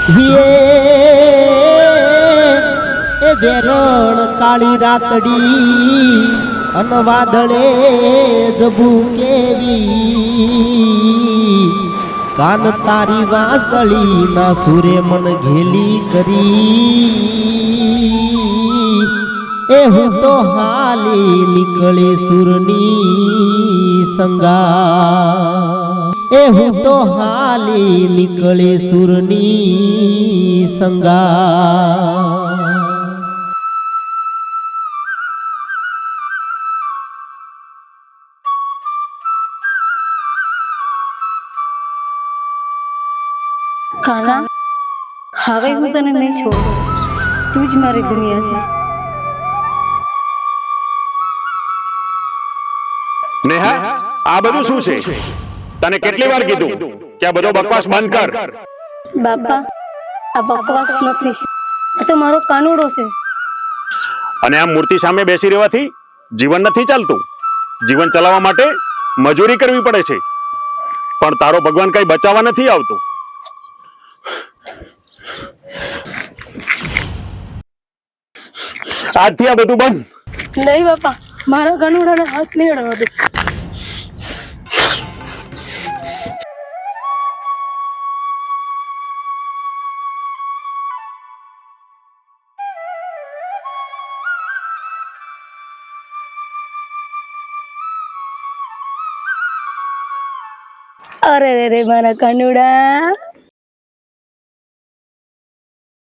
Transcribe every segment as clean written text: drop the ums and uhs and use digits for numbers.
એ વેરણ કાળી રાતડી અન વાદળે જબુ કેવી કાન તારી વાસળી ના સુરે મન ઘેલી કરી એ હું તો હાલી નીકળે સુરની સંગા એ હું તો હાલી નીકળે સુરની સંગા કાના હવે હું તને નહીં છોડું, તું જ મારી દુનિયા છે. નેહા, આ બધું શું છે? તને કેટલી વાર કીધું કે આ બધો બકવાસ બંધ કર? બાપા, આ બકવાસ નથી, આ તો મારો કાનુડો છે. અને આ મૂર્તિ સામે બેસી રહેવાથી જીવન નથી ચાલતું. જીવન ચલાવવા માટે મજૂરી કરવી પડે છે. પણ તારો ભગવાન કઈ બચાવવા નથી આવતો. આજથી આ બધું બંધ. નહીં બાપા, મારા કાનુડાને હાથ નહીં અડાવવા દે. અરે રે મારા કાનુડા.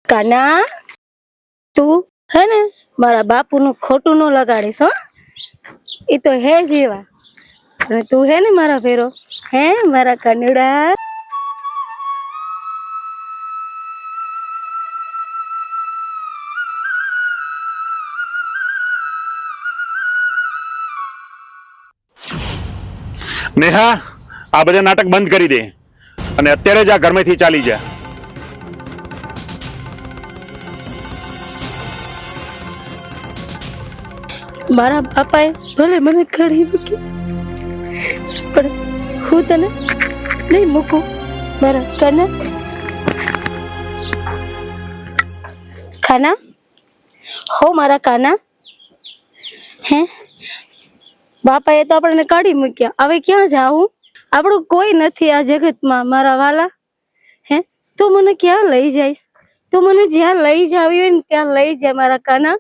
કાના, તું હે ને મારા બાપુનું ખોટું ન લગાડીશ હો. એ તો હે જેવા, અને તું હે ને મારા ફેરો હે મારા કાનુડા. નેહા, આ બધા નાટક બંધ કરી દે અને અત્યારે જ આ ઘરમાંથી ચાલી જા. મારા બાપાએ ભલે મને ઘડી મૂકી, પણ હું તને નહીં મૂકું મારા કાના. ખાના હો મારા કાના. હે બાપાએ તો આપણને કાઢી મૂક્યા, હવે ક્યાં જાવું? આપણું કોઈ નથી આ જગતમાં મારા વાલા. હે તું મને ક્યાં લઈ જઈશ? તું મને જ્યાં લઈ જાવી હોય ને ત્યાં લઈ જા મારા કાના.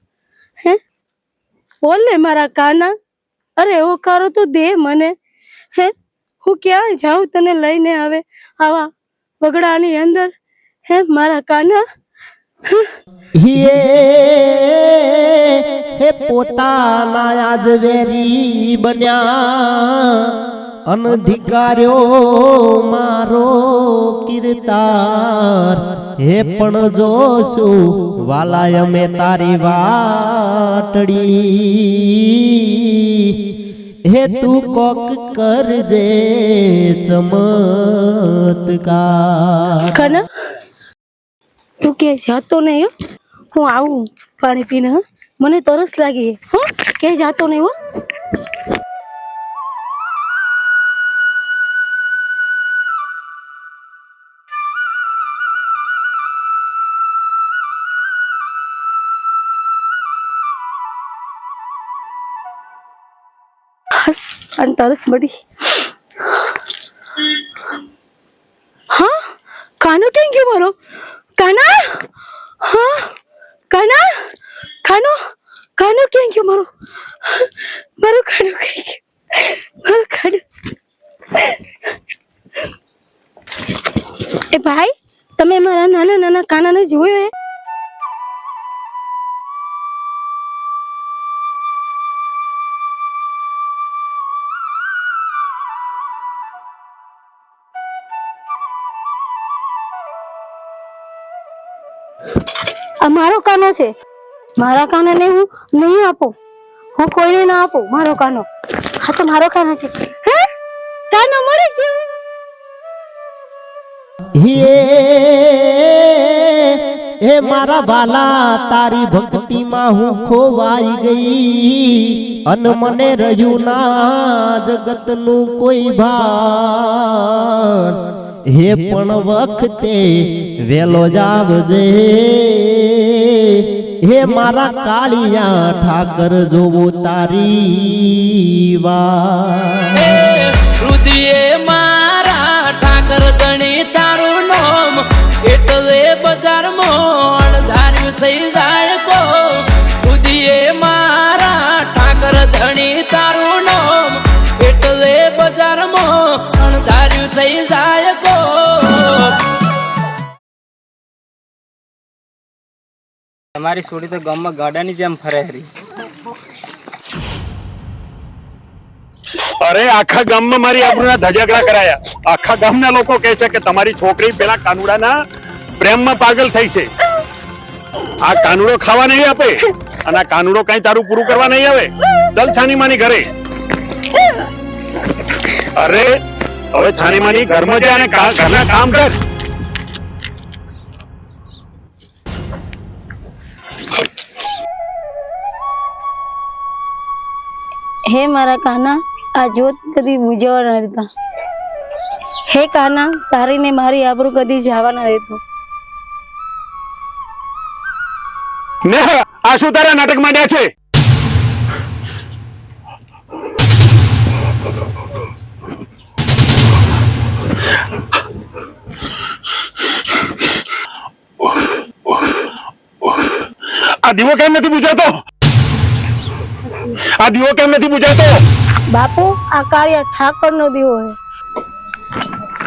હે બોલ ને મારા કાના. અરે હોકારો તો દે મને. હે હું ક્યાં જાઉં તને લઈને હવે આવા વગડાની અંદર? હે મારા કાના. હે પોતાના યાદ વેરી બન્યા અનધિકાર્યો મારો કીર્તાર. હે પણ જોશું વાલાય અમે તારી વાટડી. હે તું કોક કરજે ચમત્કાર. કાના તું કે જાતો નહીં હો, હું આવું પાણી પીને. હ મને તરસ લાગી હો, કે જાતો નહીં હો. હસ અને તરસ મળી. હા કાનો કેમ ગયો મારો? કાના, હા કાના, કાનો, કાનો ક્યાં ગયો મારો? મારો કાનો ક્યાં ગયો? મારો કાનો. એ ભાઈ, તમે મારા નાના નાના કાનાને જોયો? આ મારો કાનો છે, મારા કાનાને હું નહીં આપું, હું કોઈને ના આપું મારો કાનો. હા તો મારો કાનો છે. હે કાનો મળી ગયો. હે મારા વાલા, તારી ભક્તિમાં હું ખોવાઈ ગઈ અન મને રહ્યું ના જગતનું કોઈ ભાન. હે પણ વખતે વેલો જ આવજે હે મારા કાળિયા ઠાકર જોવો તારી વાત રુદિયે મારા ઠાકર ધણી તારું નામ એટલે બજારમાં અણધાર્યું થઈ જાય કો રુદિયે મારા ઠાકર ધણી તારું નામ એટલે બજારમાં અણધાર્યું થઈ જાય કો તમારી છોડી તો ગામમાં ગાડાની જેમ ફરે હરી. અરે આખા ગામમાં મારી આબરૂના ધજાગરા કરાયા. આખા ગામના લોકો કહે છે કે તમારી છોકરી પેલા કાનુડાના પ્રેમમાં પાગલ થઈ છે. આ કાનુડો ખાવા નહીં આપે અને આ કાનુડો કઈ તારું પૂરું કરવા નહીં આવે. ચલ છાની માની ઘરે. અરે હવે છાની માની ઘરમાં જા અને ઘરના કામ કર. હે મારા કાના, આ જ્યોત કદી બુજવા ન દેતા. હે કાના, તારી ને મારી આબરૂ કદી જવા ન દેતો. ને આ શું તારા નાટક માંડ્યા છે? આ દીવો કેમ નથી બુજાતો? આ દીવો કેમ નથી બુજાતો? બાપુ, આ કાળિયા ઠાકર નો દીવો હે.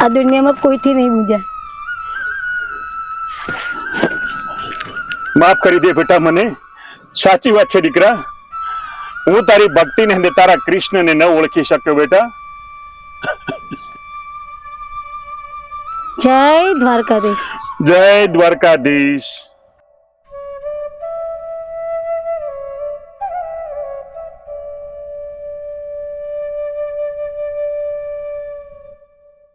આ દુનિયામાં કોઈથી નહીં બુજાય. માફ કરી દે બેટા મને. સાચી વાત છે દીકરા. હું તારી ભક્તિને અને તારા કૃષ્ણને ન ઓળખી શક્યો બેટા. જય દ્વારકાધીશ. જય દ્વારકાધીશ.